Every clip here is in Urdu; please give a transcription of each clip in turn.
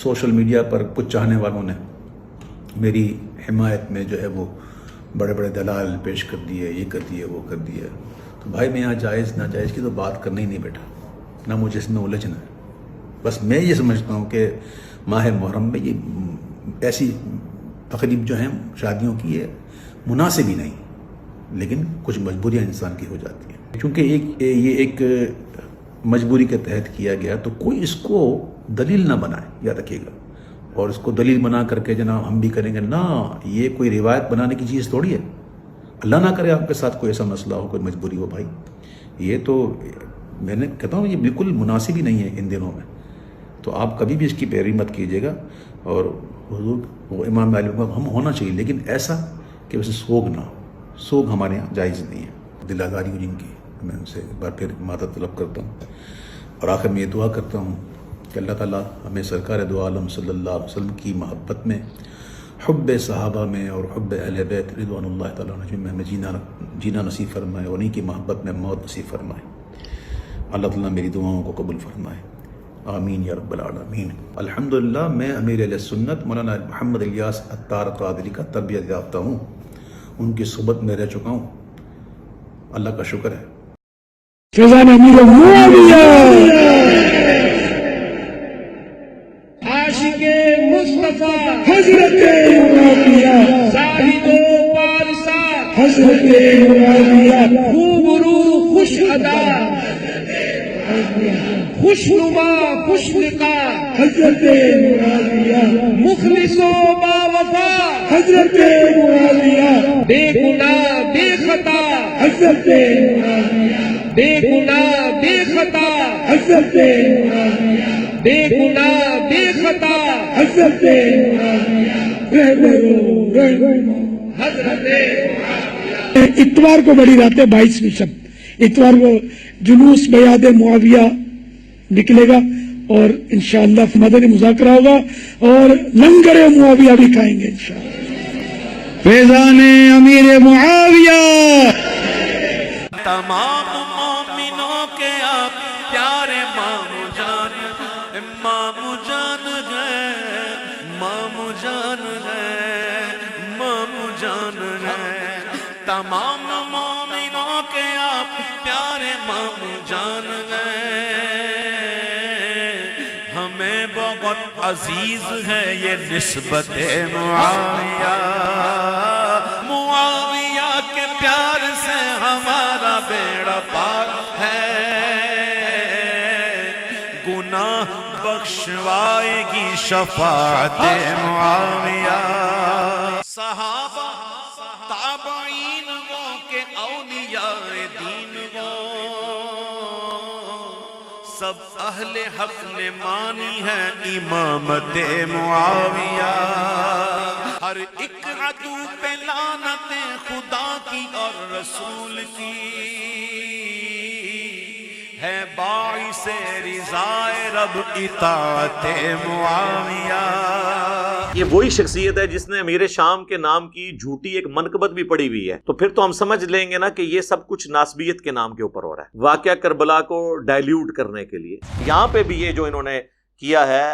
سوشل میڈیا پر کچھ چاہنے والوں نے میری حمایت میں جو ہے وہ بڑے بڑے دلائل پیش کر دیے، یہ کر دیے، وہ کر دیے. تو بھائی میں یہاں جائز ناجائز کی تو بات کرنا ہی نہیں بیٹھا، نہ مجھے اس میں الجھنا ہے. بس میں یہ سمجھتا ہوں کہ ماہ محرم میں یہ ایسی تقریب جو ہیں شادیوں کی یہ مناسب ہی نہیں، لیکن کچھ مجبوریاں انسان کی ہو جاتی ہیں. چونکہ یہ ایک مجبوری کے تحت کیا گیا تو کوئی اس کو دلیل نہ بنائے، یاد رکھیے گا. اور اس کو دلیل بنا کر کے جناب ہم بھی کریں گے، نہ، یہ کوئی روایت بنانے کی چیز تھوڑی ہے. اللہ نہ کرے آپ کے ساتھ کوئی ایسا مسئلہ ہو، کوئی مجبوری ہو بھائی. یہ تو میں نے کہتا ہوں یہ بالکل مناسب ہی نہیں ہے ان دنوں میں. تو آپ کبھی بھی اس کی پیروی مت کیجیے گا. اور حضور امام مالک کا ہم ہونا چاہیے، لیکن ایسا کہ ویسے سوگ نہ ہو. سوگ ہمارے یہاں جائز نہیں ہے. دل آزاری ہو جن کی، میں ان سے ایک بار پھر معذرت طلب کرتا ہوں. اور آخر میں یہ دعا کرتا ہوں کہ اللہ تعالیٰ ہمیں سرکار دو عالم صلی اللہ علیہ وسلم کی محبت میں، حب صحابہ میں اور حب اہل بیت رضوان اللہ تعالیٰ عنہم میں ہمیں جینا نصیب فرمائے، اور انہیں کی محبت میں موت نصیب فرمائے. اللہ تعالیٰ میری دعاؤں کو قبول فرمائے. آمین یا رب العالمین. الحمدللہ میں امیر اہل سنت مولانا محمد الیاس عطار قادری کا تربیت یافتہ ہوں. ان کی صحبت میں رہ چکا ہوں. اللہ کا شکر ہے. فیضان امیر معاویہ عاشق مصطفیٰ حضرت معاویہ زاہد و پارسا حضرت معاویہ خوبرو خوش ادا خوش نما خوش لقا حضرت معاویہ مخلص و با وفا حضرت معاویہ بے گناہ بے خطا حضرت معاویہ بے گناہ بے خطا حضرت معاویہ بے گناہ بے خطا حضرت حضرت. اتوار کو بڑی رات ہے، 22ویں شب اتوار کو جلوس بیعت معاویہ نکلے گا، اور انشاءاللہ مدنی مذاکرہ ہوگا اور لنگر معاویہ بھی کھائیں گے انشاءاللہ. فیضان امیر معاویہ. تمام مومنوں کے آپ پیارے مامو جان، مامو جان ہے، مامو جان ہے، مامو جان ہے. تمام مومنوں کے آپ پیارے مامو جان ہے. ہمیں بہت عزیز ہے یہ نسبت معاویہ. معاویہ کے پیار سے ہمارا بیڑا پار ہے. گناہ بخشوائے گی شفاعت معاویہ. صحابہ تابعین وہ کہ اولیاء دین وہ سب اہل حق نے مانی ہے امامت معاویہ. ہر ایک عدو پہ لعنت خدا کی اور رسول کی ہے، باعث رضائے رب اطاعت معاویہ. یہ وہی شخصیت ہے جس نے امیر شام کے نام کی جھوٹی ایک منقبت بھی پڑی ہوئی ہے. تو پھر تو ہم سمجھ لیں گے نا کہ یہ سب کچھ ناسبیت کے نام کے اوپر ہو رہا ہے، واقعہ کربلا کو ڈائلیوٹ کرنے کے لیے. یہاں پہ بھی یہ جو انہوں نے کیا ہے،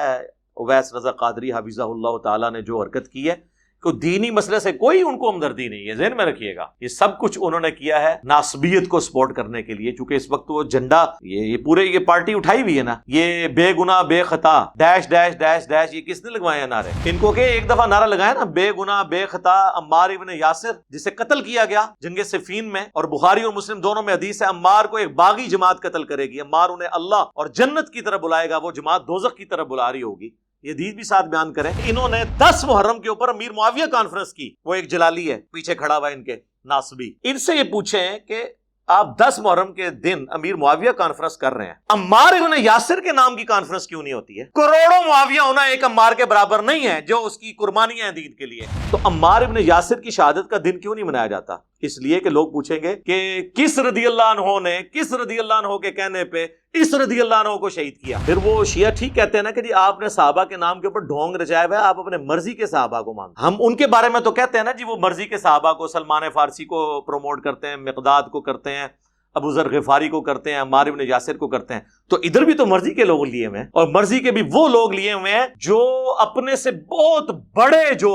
اویس رضا قادری حفظہ اللہ تعالیٰ نے جو حرکت کی ہے، کو دینی مسئلے سے کوئی ان کو ہمدردی نہیں ہے، ذہن میں رکھیے گا. یہ سب کچھ انہوں نے کیا ہے ناسبیت کو سپورٹ کرنے کے لیے، چونکہ اس وقت وہ جھنڈا یہ پورے یہ پارٹی اٹھائی ہوئی ہے نا، یہ بے گناہ بے خطا ڈیش ڈیش ڈیش ڈیش. یہ کس نے لگوائے ہیں نعرے؟ ان کو کہ ایک دفعہ نعرہ لگایا نا، بے گناہ بے خطا عمار ابن یاسر جسے قتل کیا گیا جنگ صفین میں، اور بخاری اور مسلم دونوں میں حدیث ہے عمار کو ایک باغی جماعت قتل کرے گی، عمار انہیں اللہ اور جنت کی طرف بلائے گا، وہ جماعت دوزخ کی طرف بلا رہی ہوگی. یہ حدیث بھی ساتھ بیان کریں. انہوں نے 10 محرم کے اوپر امیر معاویہ کانفرنس کی. وہ ایک جلالی ہے پیچھے کھڑا ہوا ان کے ناصبی. ان سے یہ پوچھیں کہ آپ 10 محرم کے دن امیر معاویہ کانفرنس کر رہے ہیں، عمار ابن یاسر کے نام کی کانفرنس کیوں نہیں ہوتی ہے؟ کروڑوں معاویہ ہونا ایک عمار کے برابر نہیں ہے جو اس کی قربانی ہے دین کے لیے. تو عمار ابن یاسر کی شہادت کا دن کیوں نہیں منایا جاتا؟ اس لیے کہ لوگ پوچھیں گے کہ کس رضی اللہ عنہ نے کس رضی اللہ عنہ کے کہنے پہ اس رضی اللہ عنہ کو شہید کیا. پھر وہ شیعہ ٹھیک کہتے ہیں نا کہ جی آپ نے صحابہ کے نام کے اوپر ڈھونگ رچایا ہوا ہے، آپ اپنے مرضی کے صحابہ کو مانتے. ہم ان کے بارے میں تو کہتے ہیں نا جی وہ مرضی کے صحابہ کو، سلمان فارسی کو پروموٹ کرتے ہیں، مقداد کو کرتے ہیں، ابو ذر غفاری کو کرتے ہیں، عمار بن یاسر کو کرتے ہیں، تو ادھر بھی تو مرضی کے لوگ لیے ہوئے ہیں، اور مرضی کے بھی وہ لوگ لیے ہوئے ہیں جو اپنے سے بہت بڑے جو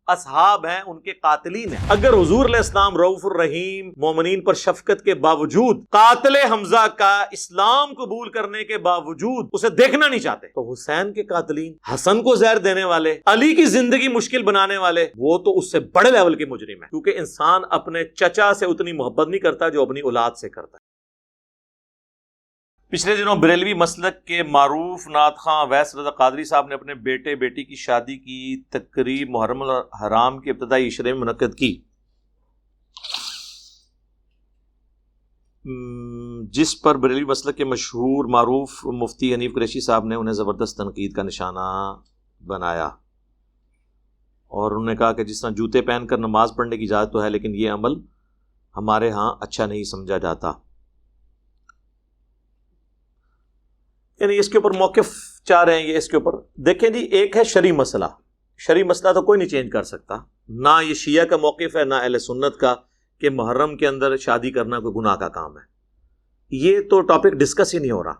اصحاب ہیں ان کے قاتلین ہیں۔ اگر حضور علیہ السلام رؤوف الرحیم، مومنین پر شفقت کے باوجود، قاتل حمزہ کا اسلام قبول کرنے کے باوجود اسے دیکھنا نہیں چاہتے، تو حسین کے قاتلین، حسن کو زہر دینے والے، علی کی زندگی مشکل بنانے والے، وہ تو اس سے بڑے لیول کے مجرم ہیں، کیونکہ انسان اپنے چچا سے اتنی محبت نہیں کرتا جو اپنی اولاد سے کرتا ہے۔ پچھلے دنوں بریلوی مسلک کے معروف نعت خواں اویس رضا قادری صاحب نے اپنے بیٹے بیٹی کی شادی کی تقریب محرم الحرام کے ابتدائی عشرے میں منعقد کی، جس پر بریلوی مسلک کے مشہور معروف مفتی حنیف قریشی صاحب نے انہیں زبردست تنقید کا نشانہ بنایا، اور انہوں نے کہا کہ جس طرح جوتے پہن کر نماز پڑھنے کی اجازت تو ہے، لیکن یہ عمل ہمارے ہاں اچھا نہیں سمجھا جاتا۔ یعنی اس کے اوپر موقف چاہ رہے ہیں یہ، اس کے اوپر دیکھیں جی، ایک ہے شرعی مسئلہ، شرعی مسئلہ تو کوئی نہیں چینج کر سکتا، نہ یہ شیعہ کا موقف ہے نہ اہل سنت کا کہ محرم کے اندر شادی کرنا کوئی گناہ کا کام ہے، یہ تو ٹاپک ڈسکس ہی نہیں ہو رہا۔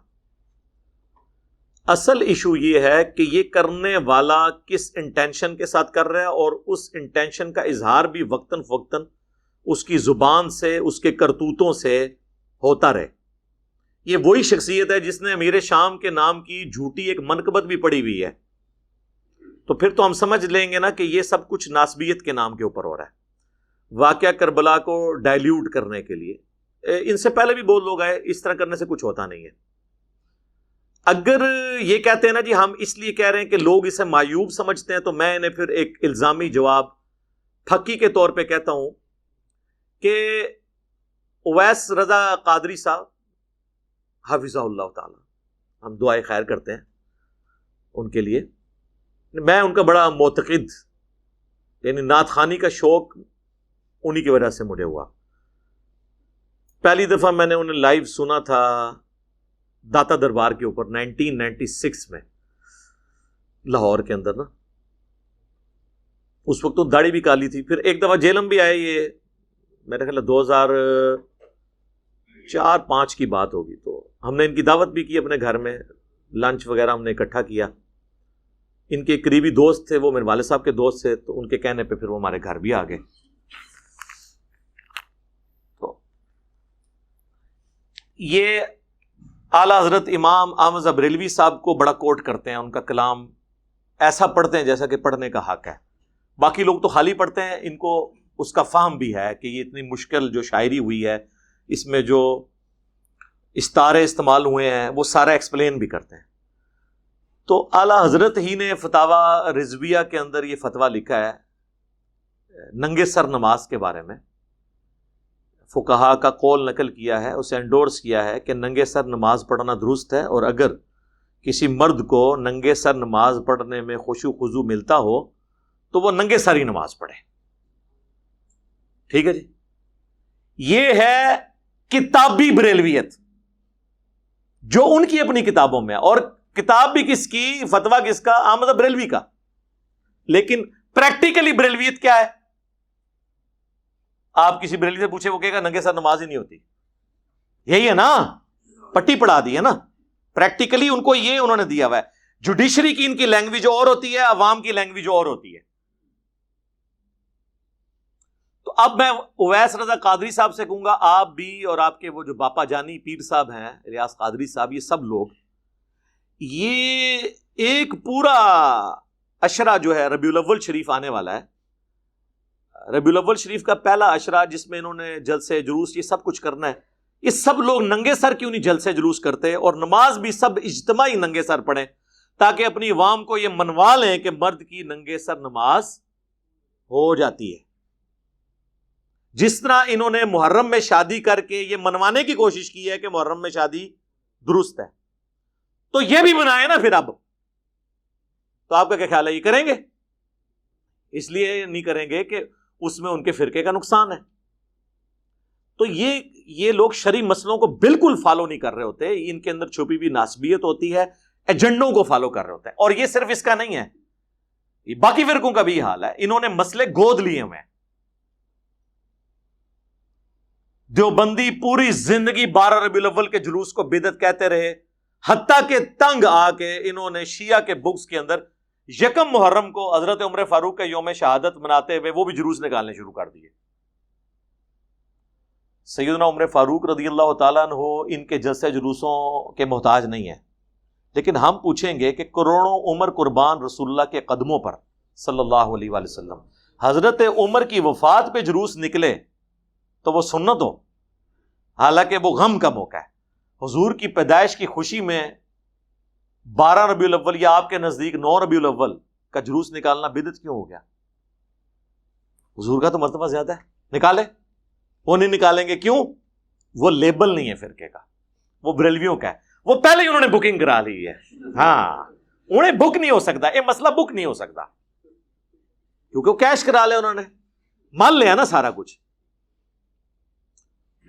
اصل ایشو یہ ہے کہ یہ کرنے والا کس انٹینشن کے ساتھ کر رہا ہے، اور اس انٹینشن کا اظہار بھی وقتاً فوقتاً اس کی زبان سے، اس کے کرتوتوں سے ہوتا رہے۔ یہ وہی شخصیت ہے جس نے امیر شام کے نام کی جھوٹی ایک منقبت بھی پڑی ہوئی ہے، تو پھر تو ہم سمجھ لیں گے نا کہ یہ سب کچھ ناسبیت کے نام کے اوپر ہو رہا ہے، واقعہ کربلا کو ڈائلیوٹ کرنے کے لیے۔ ان سے پہلے بھی بہت لوگ آئے، اس طرح کرنے سے کچھ ہوتا نہیں ہے۔ اگر یہ کہتے ہیں نا جی ہم اس لیے کہہ رہے ہیں کہ لوگ اسے معیوب سمجھتے ہیں، تو میں انہیں پھر ایک الزامی جواب پھکی کے طور پہ کہتا ہوں کہ اویس رضا قادری صاحب حافظہ اللہ تعالی، ہم دعائے خیر کرتے ہیں ان کے لیے، میں ان کا بڑا معتقد، یعنی نعت خوانی کا شوق انہی کی وجہ سے مجھے ہوا۔ پہلی دفعہ میں نے انہیں لائیو سنا تھا داتا دربار کے اوپر 1996 میں لاہور کے اندر نا، اس وقت تو داڑھی بھی کالی تھی۔ پھر ایک دفعہ جیلم بھی آئے، یہ میرا خیال ہے 2004-05 کی بات ہوگی، تو ہم نے ان کی دعوت بھی کی اپنے گھر میں، لنچ وغیرہ ہم نے اکٹھا کیا۔ ان کے قریبی دوست تھے، وہ میرے والد صاحب کے دوست تھے، تو ان کے کہنے پہ پھر وہ ہمارے گھر بھی آ گئے۔ تو یہ اعلیٰ حضرت امام احمد رضا بریلوی صاحب کو بڑا کوٹ کرتے ہیں، ان کا کلام ایسا پڑھتے ہیں جیسا کہ پڑھنے کا حق ہے۔ باقی لوگ تو خالی پڑھتے ہیں، ان کو اس کا فہم بھی ہے کہ یہ اتنی مشکل جو شاعری ہوئی ہے، اس میں جو استعارے استعمال ہوئے ہیں وہ سارا ایکسپلین بھی کرتے ہیں۔ تو اعلیٰ حضرت ہی نے فتاوی رضویہ کے اندر یہ فتویٰ لکھا ہے ننگے سر نماز کے بارے میں، فقہا کا قول نقل کیا ہے، اسے انڈورس کیا ہے کہ ننگے سر نماز پڑھنا درست ہے، اور اگر کسی مرد کو ننگے سر نماز پڑھنے میں خشوع خضوع ملتا ہو تو وہ ننگے سر ہی نماز پڑھے۔ ٹھیک ہے جی، یہ ہے کتابی بریلویت جو ان کی اپنی کتابوں میں ہے، اور کتاب بھی کس کی، فتویٰ کس کا، احمد بریلوی کا۔ لیکن پریکٹیکلی بریلویت کیا ہے؟ آپ کسی بریلوی سے پوچھے، وہ کہے گا ننگے سر نماز ہی نہیں ہوتی۔ یہی ہے نا، پٹی پڑھا دی ہے نا۔ پریکٹیکلی ان کو یہ انہوں نے دیا ہوا ہے۔ جوڈیشری کی ان کی لینگویج اور ہوتی ہے، عوام کی لینگویج اور ہوتی ہے۔ تو اب میں اویس رضا قادری صاحب سے کہوں گا، آپ بھی اور آپ کے وہ جو باپا جانی پیر صاحب ہیں، ریاض قادری صاحب، یہ سب لوگ، یہ ایک پورا عشرہ جو ہے ربیع الاول شریف آنے والا ہے، ربیع الاول شریف کا پہلا عشرہ جس میں انہوں نے جلسے جلوس یہ سب کچھ کرنا ہے، یہ سب لوگ ننگے سر کیوں نہیں جلسے جلوس کرتے، اور نماز بھی سب اجتماعی ننگے سر پڑھیں، تاکہ اپنی عوام کو یہ منوا لیں کہ مرد کی ننگے سر نماز ہو جاتی ہے۔ جس طرح انہوں نے محرم میں شادی کر کے یہ منوانے کی کوشش کی ہے کہ محرم میں شادی درست ہے، تو یہ بھی منائے نا پھر۔ اب تو آپ کا کیا خیال ہے، یہ کریں گے؟ اس لیے نہیں کریں گے کہ اس میں ان کے فرقے کا نقصان ہے۔ تو یہ لوگ شرعی مسئلوں کو بالکل فالو نہیں کر رہے ہوتے، ان کے اندر چھپی بھی ناسبیت ہوتی ہے، ایجنڈوں کو فالو کر رہے ہوتے ہیں۔ اور یہ صرف اس کا نہیں ہے، یہ باقی فرقوں کا بھی یہ حال ہے، انہوں نے مسئلے گود لیے ہوئے ہیں۔ دیوبندی پوری زندگی 12 ربیع الاول کے جلوس کو بدعت کہتے رہے، حتیٰ کہ تنگ آ کے انہوں نے شیعہ کے بکس کے اندر یکم محرم کو حضرت عمر فاروق کا یوم شہادت مناتے ہوئے وہ بھی جلوس نکالنے شروع کر دیے۔ سیدنا عمر فاروق رضی اللہ تعالیٰ عنہ ان کے جلسے جلوسوں کے محتاج نہیں ہیں، لیکن ہم پوچھیں گے کہ کروڑوں عمر قربان رسول اللہ کے قدموں پر صلی اللہ علیہ وآلہ وسلم، حضرت عمر کی وفات پہ جلوس نکلے تو وہ سنت ہو، حالانکہ وہ غم کا موقع ہے۔ حضور کی پیدائش کی خوشی میں 12 ربیع الاول یا آپ کے نزدیک 9 ربیع الاول کا جلوس نکالنا بدعت کیوں ہو گیا؟ حضور کا تو مرتبہ زیادہ ہے، نکالے، وہ نہیں نکالیں گے کیوں؟ وہ لیبل نہیں ہے فرقے کا، وہ بریلویوں کا ہے، وہ پہلے ہی انہوں نے بکنگ کرا لی ہے۔ ہاں، انہیں بک نہیں ہو سکتا، یہ مسئلہ بک نہیں ہو سکتا کیونکہ وہ کیش کرا لیا، انہوں نے مان لیا نا سارا کچھ۔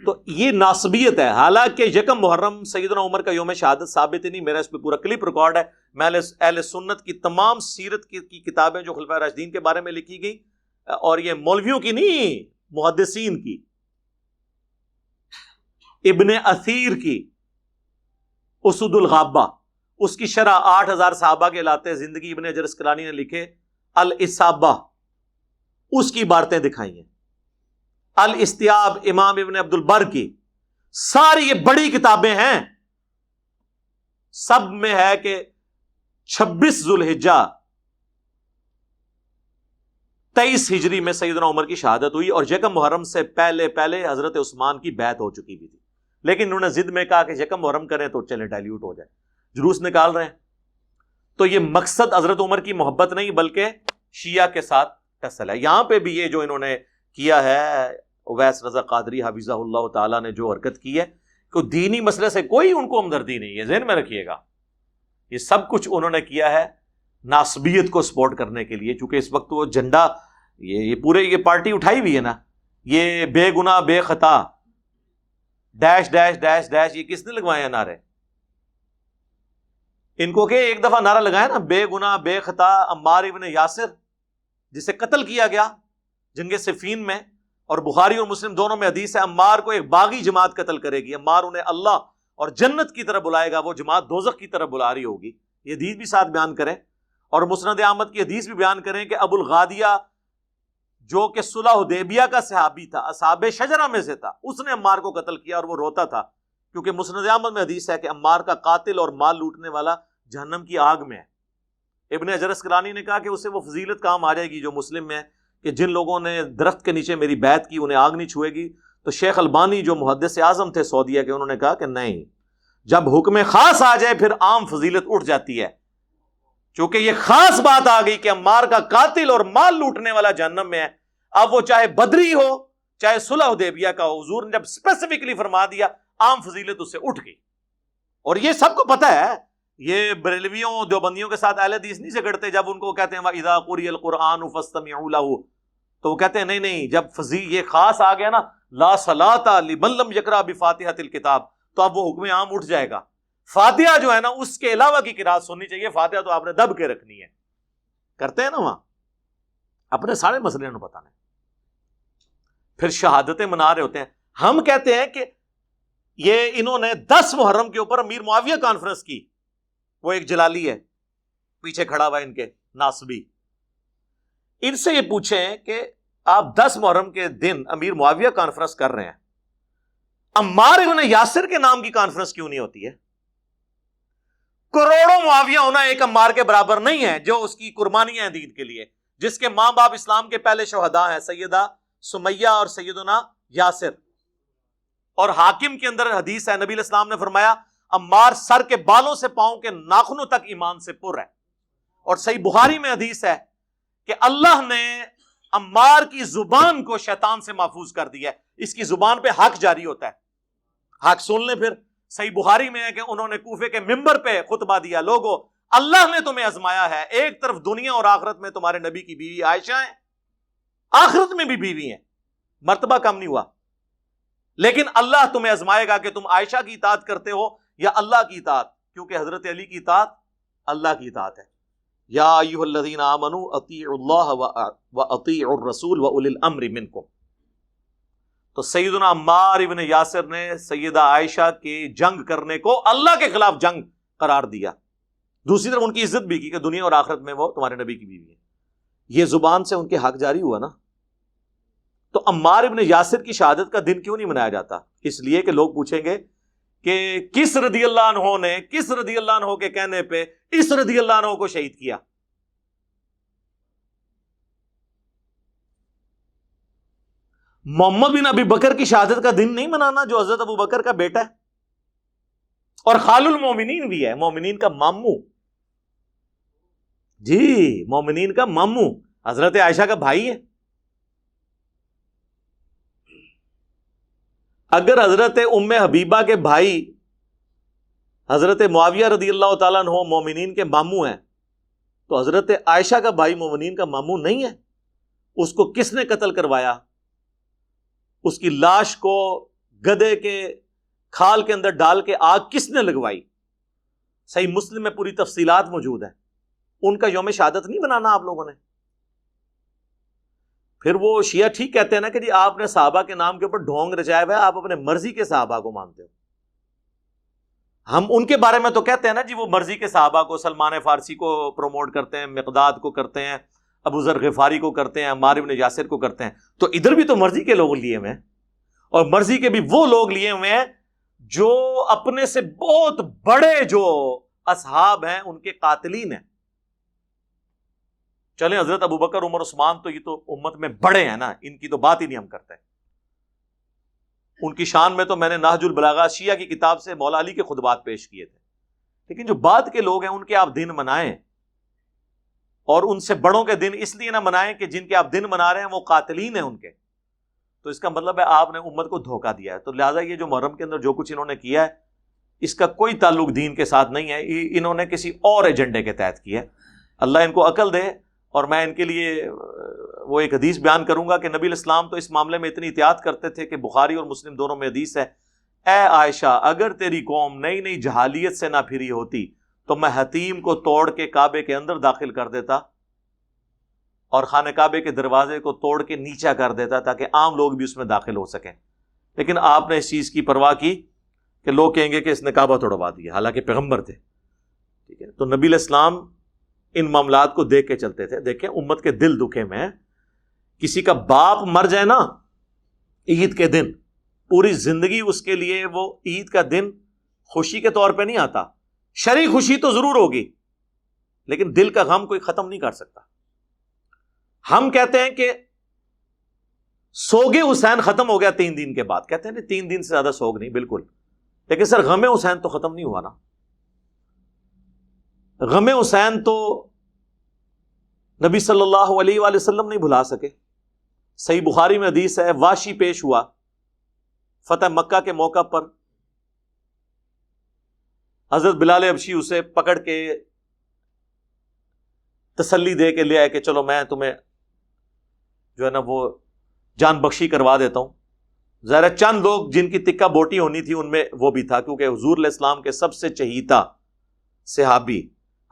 تو یہ ناسبیت ہے، حالانکہ یکم محرم سیدنا عمر کا یوم شہادت ثابت ہی نہیں، میرا اس پہ پورا کلپ ریکارڈ ہے، میں اہل سنت کی تمام سیرت کی کتابیں جو خلفائے راشدین کے بارے میں لکھی گئی، اور یہ مولویوں کی نہیں، محدثین کی، ابن اثیر کی اسد الغابہ، اس کی شرح 8000 صحابہ کے لاتے زندگی ابن حجر اسقلانی نے لکھے الاصابہ، اس کی عبارتیں دکھائی ہیں، الاستیاب امام ابن عبد البر کی، ساری یہ بڑی کتابیں ہیں، سب میں ہے کہ 26 ذوالحجہ 23 ہجری میں سیدنا عمر کی شہادت ہوئی، اور یکم محرم سے پہلے حضرت عثمان کی بیعت ہو چکی بھی تھی، لیکن انہوں نے ضد میں کہا کہ یکم محرم کریں تو چلے ڈائلیوٹ ہو جائے، جلوس نکال رہے ہیں۔ تو یہ مقصد حضرت عمر کی محبت نہیں بلکہ شیعہ کے ساتھ ٹسل ہے۔ یہاں پہ بھی یہ جو انہوں نے کیا ہے، اویس رضا قادری حفظہ اللہ تعالیٰ نے جو حرکت کی ہے، کہ دینی مسئلے سے کوئی ان کو ہمدردی نہیں ہے، ذہن میں رکھیے گا، یہ سب کچھ انہوں نے کیا ہے ناسبیت کو سپورٹ کرنے کے لیے، چونکہ اس وقت وہ جھنڈا یہ پورے یہ پارٹی اٹھائی ہوئی ہے نا، یہ بے گناہ بے خطا ڈیش ڈیش ڈیش ڈیش، یہ کس نے لگوائے ہیں نعرے؟ ان کو کہ ایک دفعہ نعرہ لگایا نا، بے گناہ بے خطا عمار ابن یاسر، جسے قتل کیا گیا جنگ صفین میں، اور بخاری اور مسلم دونوں میں حدیث ہے، عمار کو ایک باغی جماعت قتل کرے گی، عمار انہیں اللہ اور جنت کی طرف بلائے گا، وہ جماعت دوزخ کی طرف بلا رہی ہوگی۔ یہ حدیث بھی ساتھ بیان کریں، اور مسند احمد کی حدیث بھی بیان کریں کہ ابو الغادیہ جو کہ صلح حدیبیہ کا صحابی تھا، اصحاب شجرہ میں سے تھا، اس نے عمار کو قتل کیا، اور وہ روتا تھا کیونکہ مسند احمد میں حدیث ہے کہ عمار کا قاتل اور مال لوٹنے والا جہنم کی آگ میں ہے۔ ابن حجر اسقلانی نے کہا کہ اسے وہ فضیلت کام آ جائے گی جو مسلم میں ہے کہ جن لوگوں نے درخت کے نیچے میری بیعت کی انہیں آگ نہیں چھوئے گی۔ تو شیخ البانی جو محدث اعظم تھے سعودیہ کے، انہوں نے کہا کہ نہیں، جب حکم خاص آ جائے پھر عام فضیلت اٹھ جاتی ہے، چونکہ یہ خاص بات آ گئی کہ عمار کا قاتل اور مال لوٹنے والا جہنم میں ہے، اب وہ چاہے بدری ہو چاہے صلح حدیبیہ کا ہو، حضور نے جب اسپیسیفکلی فرما دیا، عام فضیلت اس سے اٹھ گئی۔ اور یہ سب کو پتہ ہے، یہ بریلویوں دیوبندیوں کے ساتھ اہل حدیث نہیں جھگڑتے، جب ان کو کہتے ہیں وَإِذَا قُرِئَ الْقُرْآنُ فَاسْتَمِعُوا لَهُ، تو وہ کہتے ہیں نہیں، جب یہ خاص آ گیا نا، لا صلاۃ لمن لم یقرأ بفاتحۃ الکتاب، تو اب وہ حکم عام اٹھ جائے گا۔ فاتحہ جو ہے نا، اس کے علاوہ کی قرات سننی چاہیے، فاتحہ تو آپ نے دب کے رکھنی ہے، کرتے ہیں نا وہاں، اپنے سارے مسئلے انہوں بتانے، پھر شہادتیں منا رہے ہوتے ہیں۔ ہم کہتے ہیں کہ یہ انہوں نے 10 محرم کے اوپر امیر معاویہ کانفرنس کی، وہ ایک جلالی ہے پیچھے کھڑا ہوا ان کے ناسبی، ان سے یہ پوچھیں کہ آپ 10 محرم کے دن امیر معاویہ کانفرنس کر رہے ہیں، عمار ابن یاسر کے نام کی کانفرنس کیوں نہیں ہوتی ہے؟ کروڑوں معاویہ ہونا ایک عمار کے برابر نہیں ہے جو اس کی قربانیاں ہیں دین کے لیے، جس کے ماں باپ اسلام کے پہلے شہداء ہیں، سیدہ سمیہ اور سیدنا یاسر۔ اور حاکم کے اندر حدیث ہے، نبی علیہ السلام نے فرمایا عمار سر کے بالوں سے پاؤں کے ناخنوں تک ایمان سے پر ہے۔ اور صحیح بخاری میں حدیث ہے کہ اللہ نے عمار کی زبان کو شیطان سے محفوظ کر دیا ہے، اس کی زبان پہ حق جاری ہوتا ہے۔ حق سن لیں، پھر صحیح بخاری میں ہے کہ انہوں نے کوفے کے ممبر پہ خطبہ دیا، لوگو اللہ نے تمہیں آزمایا ہے، ایک طرف دنیا اور آخرت میں تمہارے نبی کی بیوی عائشہ ہیں، آخرت میں بھی بیوی ہیں، مرتبہ کم نہیں ہوا، لیکن اللہ تمہیں آزمائے گا کہ تم عائشہ کی اطاعت کرتے ہو یا اللہ کی اطاعت، کیونکہ حضرت علی کی اطاعت اللہ کی اطاعت ہے۔ یا ایھا الذین آمنوا اطیعوا اللہ واطیعوا الرسول واولی الامر منکم۔ تو سیدنا عمار ابن یاسر نے سیدہ عائشہ کی جنگ کرنے کو اللہ کے خلاف جنگ قرار دیا، دوسری طرف ان کی عزت بھی کی کہ دنیا اور آخرت میں وہ تمہارے نبی کی بیوی ہے. یہ زبان سے ان کے حق جاری ہوا نا. تو عمار ابن یاسر کی شہادت کا دن کیوں نہیں منایا جاتا؟ اس لیے کہ لوگ پوچھیں گے کہ کس رضی اللہ عنہ نے کس رضی اللہ عنہ کے کہنے پہ اس رضی اللہ عنہ کو شہید کیا. محمد بن ابی بکر کی شہادت کا دن نہیں منانا جو حضرت ابو بکر کا بیٹا ہے اور خال المومنین بھی ہے، مومنین کا ماموں. جی مومنین کا ماموں حضرت عائشہ کا بھائی ہے. اگر حضرت ام حبیبہ کے بھائی حضرت معاویہ رضی اللہ تعالیٰ عنہ مومنین کے ماموں ہیں تو حضرت عائشہ کا بھائی مومنین کا ماموں نہیں ہے؟ اس کو کس نے قتل کروایا؟ اس کی لاش کو گدھے کے کھال کے اندر ڈال کے آگ کس نے لگوائی؟ صحیح مسلم میں پوری تفصیلات موجود ہیں. ان کا یوم شہادت نہیں منانا آپ لوگوں نے. پھر وہ شیعہ ٹھیک کہتے ہیں نا کہ جی آپ نے صحابہ کے نام کے اوپر ڈھونگ رچایا ہوا ہے، آپ اپنے مرضی کے صحابہ کو مانتے ہو. ہم ان کے بارے میں تو کہتے ہیں نا جی وہ مرضی کے صحابہ کو، سلمان فارسی کو پروموٹ کرتے ہیں، مقداد کو کرتے ہیں، ابو ذر غفاری کو کرتے ہیں، عمار بن یاسر کو کرتے ہیں. تو ادھر بھی تو مرضی کے لوگ لیے ہوئے ہیں، اور مرضی کے بھی وہ لوگ لیے ہوئے ہیں جو اپنے سے بہت بڑے جو اصحاب ہیں ان کے قاتلین ہیں. چلیں حضرت ابو بکر عمر عثمان تو یہ تو امت میں بڑے ہیں نا، ان کی تو بات ہی نہیں ہم کرتے. ان کی شان میں تو میں نے نہج البلاغہ شیعہ کی کتاب سے مولا علی کے خطبات پیش کیے تھے. لیکن جو بعد کے لوگ ہیں ان کے آپ دن منائیں، اور ان سے بڑوں کے دن اس لیے نہ منائیں کہ جن کے آپ دن منا رہے ہیں وہ قاتلین ہیں ان کے، تو اس کا مطلب ہے آپ نے امت کو دھوکہ دیا ہے. تو لہٰذا یہ جو محرم کے اندر جو کچھ انہوں نے کیا ہے اس کا کوئی تعلق دین کے ساتھ نہیں ہے، انہوں نے کسی اور ایجنڈے کے تحت کیا ہے. اللہ ان کو عقل دے. اور میں ان کے لیے وہ ایک حدیث بیان کروں گا کہ نبی الاسلام تو اس معاملے میں اتنی احتیاط کرتے تھے کہ بخاری اور مسلم دونوں میں حدیث ہے، اے عائشہ اگر تیری قوم نئی نئی جہالیت سے نہ پھری ہوتی تو میں حتیم کو توڑ کے کعبے کے اندر داخل کر دیتا اور خانہ کعبے کے دروازے کو توڑ کے نیچا کر دیتا تاکہ عام لوگ بھی اس میں داخل ہو سکیں. لیکن آپ نے اس چیز کی پرواہ کی کہ لوگ کہیں گے کہ اس نے کعبہ توڑوا دیا، حالانکہ پیغمبر تھے. ٹھیک ہے، تو نبی الاسلام ان معاملات کو دیکھ کے چلتے تھے. دیکھیں امت کے دل دکھے میں کسی کا باپ مر جائے نا عید کے دن، پوری زندگی اس کے لیے وہ عید کا دن خوشی کے طور پہ نہیں آتا. شرعی خوشی تو ضرور ہوگی لیکن دل کا غم کوئی ختم نہیں کر سکتا. ہم کہتے ہیں کہ سوگ حسین ختم ہو گیا 3 دن کے بعد، کہتے ہیں 3 دن سے زیادہ سوگ نہیں، بالکل. لیکن سر غم حسین تو ختم نہیں ہوا نا. غم حسین تو نبی صلی اللہ علیہ وآلہ وسلم نہیں بھلا سکے. صحیح بخاری میں حدیث ہے، واشی پیش ہوا فتح مکہ کے موقع پر، حضرت بلال حبشی اسے پکڑ کے تسلی دے کے لے آئے کہ چلو میں تمہیں جو ہے نا وہ جان بخشی کروا دیتا ہوں. ظاہر چند لوگ جن کی تکہ بوٹی ہونی تھی ان میں وہ بھی تھا، کیونکہ حضور علیہ السلام کے سب سے چہیتا صحابی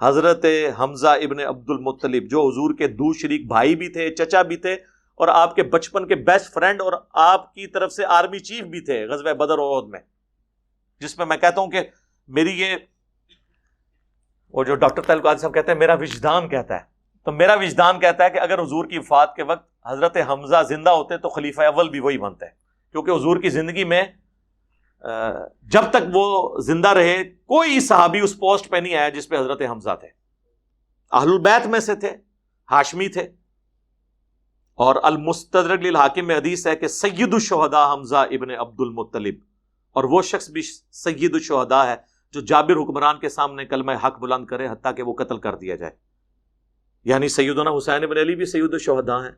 حضرت حمزہ ابن عبد المطلب جو حضور کے دو شریک بھائی بھی تھے، چچا بھی تھے، اور آپ کے بچپن کے بیسٹ فرینڈ اور آپ کی طرف سے آرمی چیف بھی تھے غزوہ بدر اور احد میں، جس میں کہتا ہوں کہ میری یہ وہ جو ڈاکٹر طاہر القادری صاحب کہتے ہیں میرا وجدان کہتا ہے، تو میرا وجدان کہتا ہے کہ اگر حضور کی وفات کے وقت حضرت حمزہ زندہ ہوتے تو خلیفہ اول بھی وہی بنتے، کیونکہ حضور کی زندگی میں جب تک وہ زندہ رہے کوئی صحابی اس پوسٹ پہ نہیں آیا جس پہ حضرت حمزہ تھے. اہل البیت میں سے تھے، ہاشمی تھے. اور المستدرک للحاکم میں حدیث ہے کہ سید الشہداء حمزہ ابن عبد المطلب، اور وہ شخص بھی سید الشہداء ہے جو جابر حکمران کے سامنے کلمہ حق بلند کرے حتیٰ کہ وہ قتل کر دیا جائے. یعنی سیدنا حسین ابن علی بھی سید الشہداء ہیں.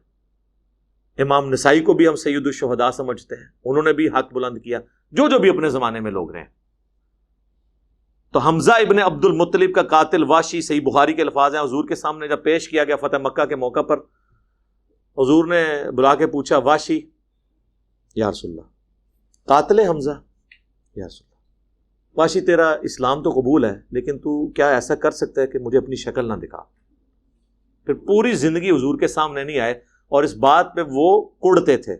امام نسائی کو بھی ہم سید الشہداء سمجھتے ہیں، انہوں نے بھی حق بلند کیا، جو بھی اپنے زمانے میں لوگ رہے ہیں. تو حمزہ ابن عبد المطلب کا قاتل واشی، صحیح بخاری کے الفاظ ہیں، حضور کے سامنے جب پیش کیا گیا فتح مکہ کے موقع پر، حضور نے بلا کے پوچھا واشی یا رسول اللہ قاتل حمزہ یا رسول اللہ، واشی تیرا اسلام تو قبول ہے لیکن تو کیا ایسا کر سکتا ہے کہ مجھے اپنی شکل نہ دکھا. پھر پوری زندگی حضور کے سامنے نہیں آئے اور اس بات پہ وہ کڑتے تھے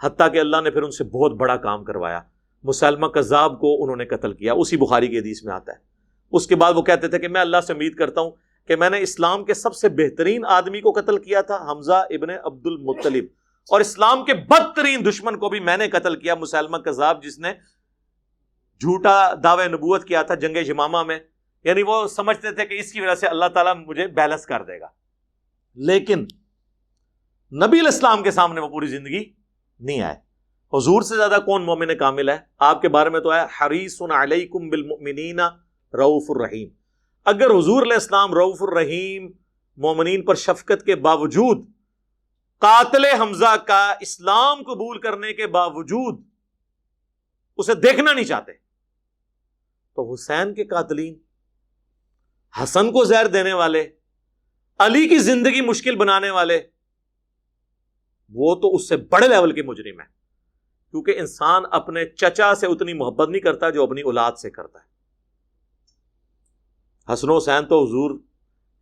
حتیٰ کہ اللہ نے پھر ان سے بہت بڑا کام کروایا، مسلمہ کذاب کو انہوں نے قتل کیا، اسی بخاری کی حدیث میں آتا ہے۔ اس کے بعد وہ کہتے تھے کہ میں اللہ سے امید کرتا ہوں کہ میں نے اسلام کے سب سے بہترین آدمی کو قتل کیا تھا، حمزہ ابن عبد المطلب، اور اسلام کے بدترین دشمن کو بھی میں نے قتل کیا، مسلمہ کذاب، جس نے جھوٹا دعوی نبوت کیا تھا جنگ یمامہ میں۔ یعنی وہ سمجھتے تھے کہ اس کی وجہ سے اللہ تعالیٰ مجھے بیلنس کر دے گا، لیکن نبی علیہ السلام کے سامنے وہ پوری زندگی نہیں آئے۔ حضور سے زیادہ کون مومن کامل ہے؟ آپ کے بارے میں تو ہے حریص علیکم بالمؤمنین رؤوف الرحیم۔ اگر حضور علیہ السلام رؤوف الرحیم، مومنین پر شفقت کے باوجود، قاتل حمزہ کا اسلام قبول کرنے کے باوجود اسے دیکھنا نہیں چاہتے، تو حسین کے قاتلین، حسن کو زہر دینے والے، علی کی زندگی مشکل بنانے والے، وہ تو اس سے بڑے لیول کے مجرم ہیں، کیونکہ انسان اپنے چچا سے اتنی محبت نہیں کرتا جو اپنی اولاد سے کرتا ہے۔ حسن و حسین تو حضور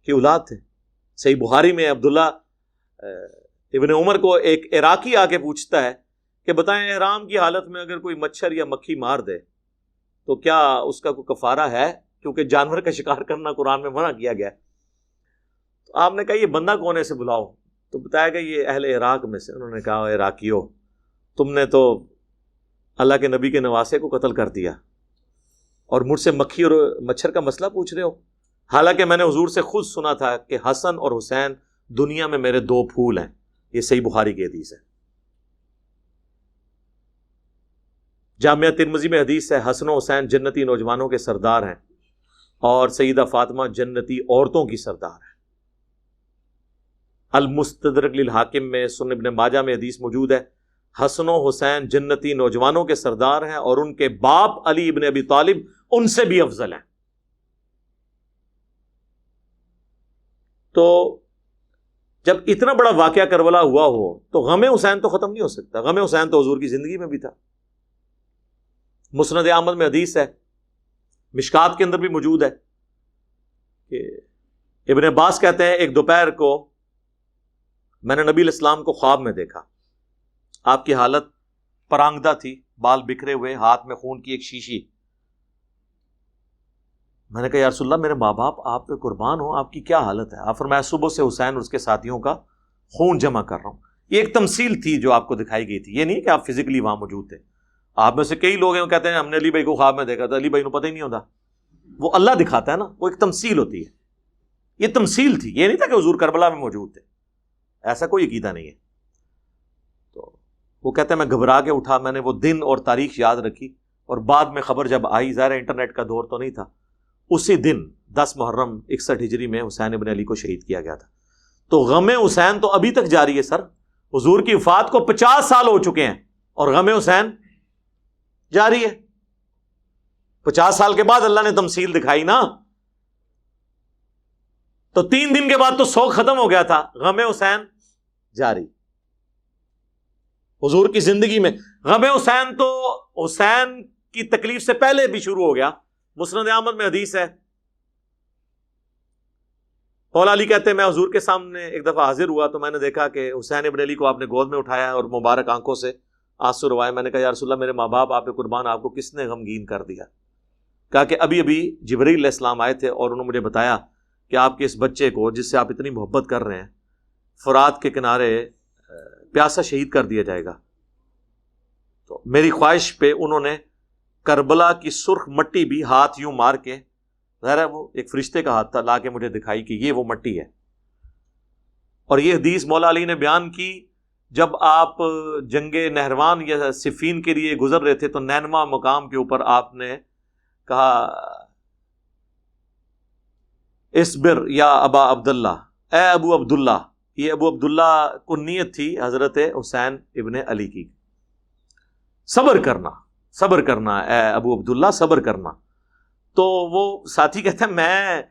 کی اولاد تھے۔ صحیح بخاری میں عبداللہ ابن عمر کو ایک عراقی آ کے پوچھتا ہے کہ بتائیں احرام کی حالت میں اگر کوئی مچھر یا مکھی مار دے تو کیا اس کا کوئی کفارہ ہے؟ کیونکہ جانور کا شکار کرنا قرآن میں منع کیا گیا ہے۔ تو آپ نے کہا یہ بندہ کون ہے، اسے بلاؤ۔ تو بتایا کہ یہ اہل عراق میں سے۔ انہوں نے کہا عراقیوں، تم نے تو اللہ کے نبی کے نواسے کو قتل کر دیا اور مجھ سے مکھی اور مچھر کا مسئلہ پوچھ رہے ہو، حالانکہ میں نے حضور سے خود سنا تھا کہ حسن اور حسین دنیا میں میرے دو پھول ہیں۔ یہ صحیح بخاری کی حدیث ہے۔ جامعہ ترمذی میں حدیث ہے، حسن و حسین جنتی نوجوانوں کے سردار ہیں اور سیدہ فاطمہ جنتی عورتوں کی سردار ہیں۔ المستدرک للحاکم میں، سنن ابن ماجہ میں حدیث موجود ہے، حسن و حسین جنتی نوجوانوں کے سردار ہیں اور ان کے باپ علی ابن ابی طالب ان سے بھی افضل ہیں۔ تو جب اتنا بڑا واقعہ کربلا ہوا ہو تو غم حسین تو ختم نہیں ہو سکتا۔ غم حسین تو حضور کی زندگی میں بھی تھا۔ مسند احمد میں حدیث ہے، مشکات کے اندر بھی موجود ہے، کہ ابن عباس کہتے ہیں ایک دوپہر کو میں نے نبی علیہ السلام کو خواب میں دیکھا۔ آپ کی حالت پرانگدہ تھی، بال بکھرے ہوئے، ہاتھ میں خون کی ایک شیشی۔ میں نے کہا یا رسول اللہ میرے ماں باپ آپ پہ قربان ہو، آپ کی کیا حالت ہے؟ آپ فرمایا صبح سے حسین اور اس کے ساتھیوں کا خون جمع کر رہا ہوں۔ یہ ایک تمثیل تھی جو آپ کو دکھائی گئی تھی، یہ نہیں کہ آپ فزیکلی وہاں موجود تھے۔ آپ میں سے کئی لوگ ہیں وہ کہتے ہیں ہم نے علی بھائی کو خواب میں دیکھا تھا، علی بھائی کو پتہ ہی نہیں ہوتا۔ وہ اللہ دکھاتا ہے نا، وہ ایک تمثیل ہوتی ہے۔ یہ تمثیل تھی، یہ نہیں تھا کہ حضور کربلا میں موجود تھے، ایسا کوئی عقیدہ نہیں ہے۔ تو وہ کہتے ہیں میں گھبرا کے اٹھا، میں نے وہ دن اور تاریخ یاد رکھی، اور بعد میں خبر جب آئی، ظاہر انٹرنیٹ کا دور تو نہیں تھا، اسی دن 10 محرم 61 ہجری میں حسین ابن علی کو شہید کیا گیا تھا۔ تو غم حسین تو ابھی تک جاری ہے سر، حضور کی وفات کو 50 سال ہو چکے ہیں اور غم حسین جاری ہے۔ 50 سال کے بعد اللہ نے تمثیل دکھائی نا، تو 3 دن کے بعد تو سوگ ختم ہو گیا تھا، غم حسین جاری حضور کی زندگی میں۔ غم حسین تو حسین کی تکلیف سے پہلے بھی شروع ہو گیا۔ مسند احمد میں حدیث ہے، مولا علی کہتے ہیں میں حضور کے سامنے ایک دفعہ حاضر ہوا تو میں نے دیکھا کہ حسین ابن علی کو آپ نے گود میں اٹھایا اور مبارک آنکھوں سے آنسو روائے۔ میں نے کہا یا رسول اللہ میرے ماں باپ آپ پہ قربان، آپ کو کس نے غمگین کر دیا؟ کہا کہ ابھی ابھی جبرائیل علیہ السلام آئے تھے اور انہوں نے مجھے بتایا کہ آپ کے اس بچے کو جس سے آپ اتنی محبت کر رہے ہیں فرات کے کنارے پیاسا شہید کر دیا جائے گا۔ تو میری خواہش پہ انہوں نے کربلا کی سرخ مٹی بھی ہاتھ یوں مار کے، ظاہر ہے وہ ایک فرشتے کا ہاتھ تھا، لا کے مجھے دکھائی کہ یہ وہ مٹی ہے۔ اور یہ حدیث مولا علی نے بیان کی جب آپ جنگ نہروان یا صفین کے لیے گزر رہے تھے، تو نینوا مقام کے اوپر آپ نے کہا اصبر یا ابا عبداللہ، اے ابو عبداللہ۔ یہ ابو عبداللہ کو نیت تھی حضرت حسین ابن علی کی، صبر کرنا، صبر کرنا اے ابو عبداللہ، صبر کرنا۔ تو وہ ساتھی کہتے ہیں میں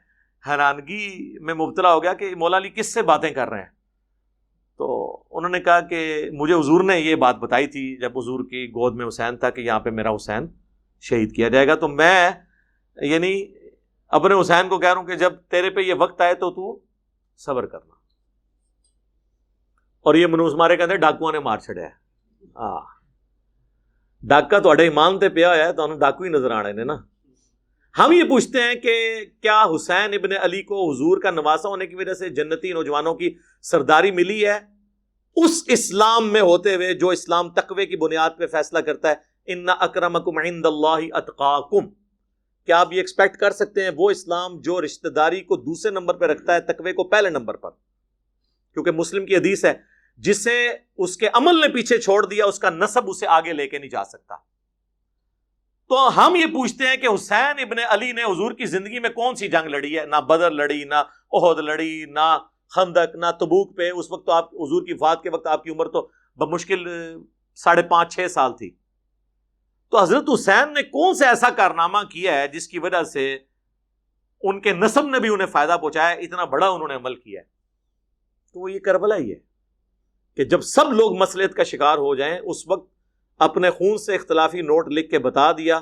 حیرانگی میں مبتلا ہو گیا کہ مولا علی کس سے باتیں کر رہے ہیں۔ تو انہوں نے کہا کہ مجھے حضور نے یہ بات بتائی تھی جب حضور کی گود میں حسین تھا کہ یہاں پہ میرا حسین شہید کیا جائے گا، تو میں یعنی اپنے حسین کو کہہ رہا ہوں کہ جب تیرے پہ یہ وقت آئے تو صبر کرنا۔ اور یہ منوس مارے کہتے ہیں ڈاکوؤں نے مار چھڑیا ہے، ہاں ڈاکہ تھوڑے ایمان تے پیا ہوا ہے تو ڈاکو ہی نظر آنے نے نا. ہم یہ پوچھتے ہیں کہ کیا حسین ابن علی کو حضور کا نواسا ہونے کی وجہ سے جنتی نوجوانوں کی سرداری ملی ہے؟ اس اسلام میں ہوتے ہوئے جو اسلام تقوی کی بنیاد پہ فیصلہ کرتا ہے ان اکرمکم عند اللہ اتقاکم، کیا آپ یہ ایکسپیکٹ کر سکتے ہیں وہ اسلام جو رشتہ داری کو دوسرے نمبر پہ رکھتا ہے تقوی کو پہلے نمبر پر؟ کیونکہ مسلم کی حدیث ہے جسے اس کے عمل نے پیچھے چھوڑ دیا اس کا نسب اسے آگے لے کے نہیں جا سکتا. تو ہم یہ پوچھتے ہیں کہ حسین ابن علی نے حضور کی زندگی میں کون سی جنگ لڑی ہے؟ نہ بدر لڑی، نہ احد لڑی، نہ خندق، نہ تبوک پہ. اس وقت تو آپ حضور کی وفات کے وقت آپ کی عمر تو بمشکل 5.5-6 سال تھی. تو حضرت حسین نے کون سے ایسا کارنامہ کیا ہے جس کی وجہ سے ان کے نسب نے بھی انہیں فائدہ پہنچایا، اتنا بڑا انہوں نے عمل کیا ہے؟ تو وہ یہ کربلا ہی ہے کہ جب سب لوگ مصلحت کا شکار ہو جائیں اس وقت اپنے خون سے اختلافی نوٹ لکھ کے بتا دیا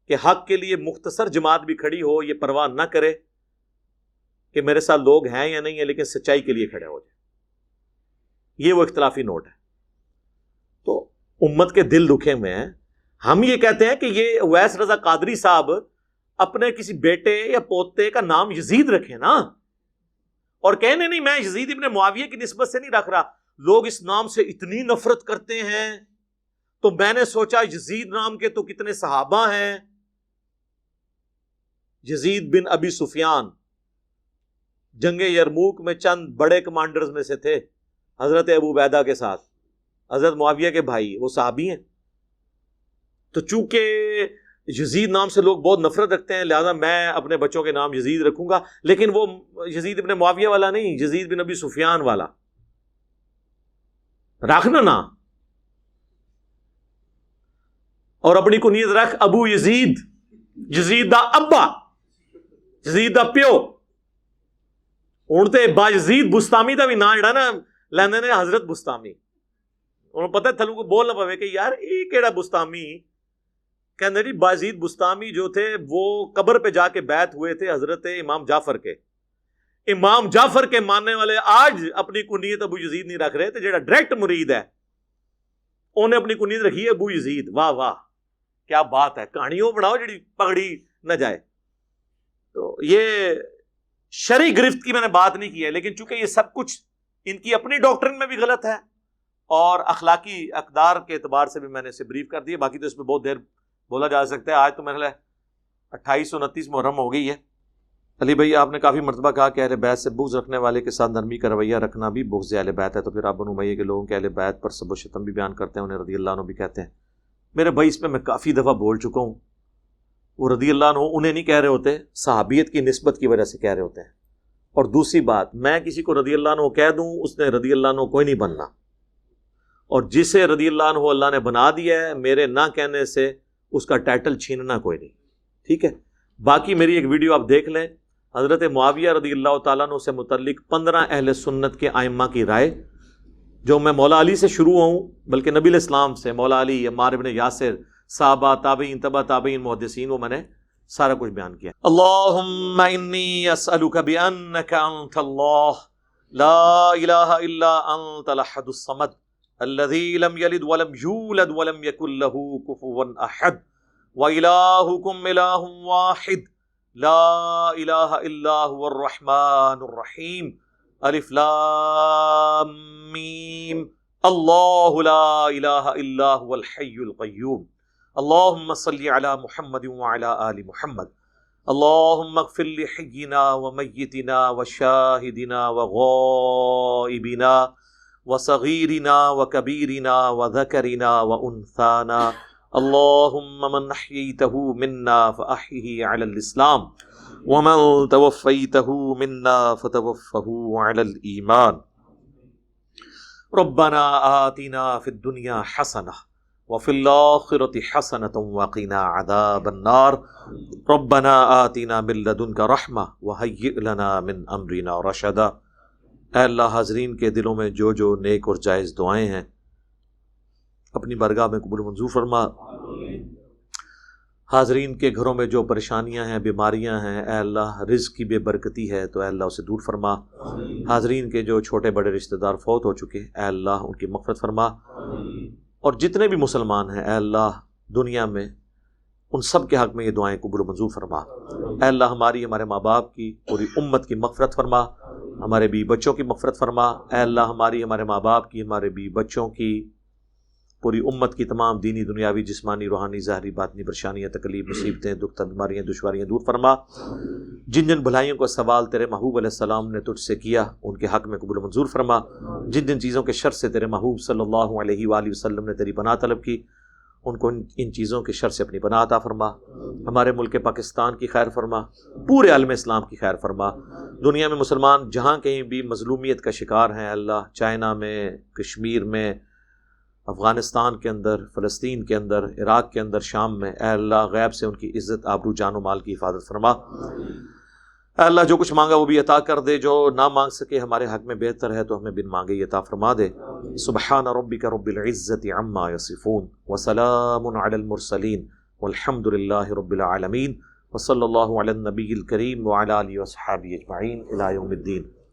کہ حق کے لیے مختصر جماعت بھی کھڑی ہو یہ پرواہ نہ کرے کہ میرے ساتھ لوگ ہیں یا نہیں ہیں، لیکن سچائی کے لیے کھڑے ہو جائیں. یہ وہ اختلافی نوٹ ہے. تو امت کے دل دکھے ہوئے ہیں. ہم یہ کہتے ہیں کہ یہ اویس رضا قادری صاحب اپنے کسی بیٹے یا پوتے کا نام یزید رکھیں نا، اور کہنے نہیں میں یزید ابن معاویہ کی نسبت سے نہیں رکھ رہا، لوگ اس نام سے اتنی نفرت کرتے ہیں تو میں نے سوچا یزید نام کے تو کتنے صحابہ ہیں. یزید بن ابی سفیان جنگ یرموک میں چند بڑے کمانڈرز میں سے تھے حضرت ابو عبیدہ کے ساتھ، حضرت معاویہ کے بھائی، وہ صحابی ہیں. تو چونکہ یزید نام سے لوگ بہت نفرت رکھتے ہیں لہذا میں اپنے بچوں کے نام یزید رکھوں گا، لیکن وہ یزید ابن معاویہ والا نہیں، یزید بن ابی سفیان والا رکھنا نا. اور اپنی کنیت رکھ ابو یزید، یزید دا ابا، یزید دا پیو. ہوں تے با یزید بستامی دا بھی نام جڑا نا لیندے نے حضرت بستامی. انہوں پتہ تھلوں کو بول نہ پوے کہ یار یہ کیڑا بستامی. کہندے جی بازید بستامی جو تھے وہ قبر پہ جا کے بیعت ہوئے تھے حضرت امام جعفر کے. امام جعفر کے ماننے والے آج اپنی کنیت ابو یزید نہیں رکھ رہے تھے. جڑا ڈائریکٹ مرید ہے انہیں اپنی کنیت رکھی ہے ابو یزید. واہ واہ کیا بات ہے، کہانیوں بناؤ جڑی پگڑی نہ جائے. تو یہ شرعی گرفت کی میں نے بات نہیں کی ہے، لیکن چونکہ یہ سب کچھ ان کی اپنی ڈاکٹرن میں بھی غلط ہے اور اخلاقی اقدار کے اعتبار سے بھی میں نے اسے بریف کر دیا. باقی تو اس پہ بہت دیر بولا جا سکتا ہے. آج تو میرے 2829 محرم ہو گئی ہے. علی بھائی آپ نے کافی مرتبہ کہا کہ اہل بیت سے بغض رکھنے والے کے ساتھ نرمی کا رویہ رکھنا بھی بغض اہل بیت ہے، تو پھر آپ بنو امیہ کے لوگوں کے اہل بیت پر سب و شتم بھی بیان کرتے ہیں، انہیں رضی اللہ عنہ بھی کہتے ہیں. میرے بھائی اس پہ میں کافی دفعہ بول چکا ہوں. وہ رضی اللہ عنہ انہیں نہیں کہہ رہے ہوتے، صحابیت کی نسبت کی وجہ سے کہہ رہے ہوتے ہیں. اور دوسری بات، میں کسی کو رضی اللہ عنہ کہہ دوں اس نے رضی اللہ عنہ کوئی نہیں بننا، اور جسے رضی اللہ عنہ اللہ نے بنا دیا ہے میرے نہ کہنے سے اس کا ٹائٹل چھیننا کوئی نہیں. ٹھیک ہے. باقی میری ایک ویڈیو آپ دیکھ لیں، حضرت معاویہ رضی اللہ تعالیٰ عنہ سے متعلق 15 اہل سنت کے ائمہ کی رائے، جو میں مولا علی سے شروع ہوں بلکہ نبی الاسلام سے، مولا علی، عمار بن یاسر، صحابہ، تابعین، تبع تابعین، محدثین، وہ میں نے سارا کچھ بیان کیا. اللہم انی اسألک بانک انت اللہ لا الہ الا انت الاحد الصمد الذی لم یلد ولم یولد ولم یکن له کفوا احد وإلہکم الہ واحد لا الہ الا هو الرحمن الرحیم الف لام میم اللہ لا الہ الا هو الحی القیوم اللہم صلی علی محمد وعلی آل محمد اللہم اغفر لحینا ومیتنا وشاہدنا وغائبنا وصغیرنا وکبیرنا وذکرنا وانثانا اللہم من احییتہ منا فاحیہ علی الاسلام ومن توفیتہ منا فتوفہ علی الایمان ربنا آتنا فی الدنیا حسنہ وفی الآخرۃ حسنۃ وقنا عذاب النار ربنا آتنا من لدنک رحمہ وہیئ لنا من امرنا رشدا. اے اللہ حاضرین کے دلوں میں جو جو نیک اور جائز دعائیں ہیں اپنی بارگاہ میں قبول منظور فرما. حاضرین کے گھروں میں جو پریشانیاں ہیں، بیماریاں ہیں، اے اللہ رزق کی بے برکتی ہے تو اے اللہ اسے دور فرما. حاضرین کے جو چھوٹے بڑے رشتہ دار فوت ہو چکے، اے اللہ ان کی مغفرت فرما. اور جتنے بھی مسلمان ہیں اے اللہ دنیا میں، ان سب کے حق میں یہ دعائیں قبول و منظور فرما۔ اے اللہ ہماری، ہمارے ماں باپ کی، پوری امت کی مغفرت فرما، ہمارے بیوی بچوں کی مغفرت فرما۔ اے اللہ ہماری، ہمارے ماں باپ کی، ہمارے بیوی بچوں کی، پوری امت کی تمام دینی، دنیاوی، جسمانی، روحانی، ظاہری، باطنی پریشانیاں، تکلیف، مصیبتیں، دکھ، بیماریاں، دشواریاں دور فرما۔ جن جن بھلائیوں کا سوال تیرے محبوب علیہ السلام نے تجھ سے کیا ان کے حق میں قبول و منظور فرما۔ جن جن چیزوں کے شر سے تیرے محبوب صلی اللہ علیہ وآلہ وسلم نے تیری پناہ طلب کی ان کو ان چیزوں کے شر سے اپنی پناہ عطا فرما۔ ہمارے ملک پاکستان کی خیر فرما، پورے عالم اسلام کی خیر فرما۔ دنیا میں مسلمان جہاں کہیں بھی مظلومیت کا شکار ہیں اللہ، چائنا میں، کشمیر میں، افغانستان کے اندر، فلسطین کے اندر، عراق کے اندر، شام میں، اے اللہ غیب سے ان کی عزت، آبرو، جان و مال کی حفاظت فرما۔ اے اللہ جو کچھ مانگا وہ بھی عطا کر دے، جو نہ مانگ سکے ہمارے حق میں بہتر ہے تو ہمیں بن مانگے یہ عطا فرما دے۔ سبحان ربک رب العزت عما یصفون وسلام علی المرسلین والحمد للہ رب العالمین، وصلی اللہ علی النبی الکریم وعلی آلہ وصحبہ اجمعین الی یوم الدین۔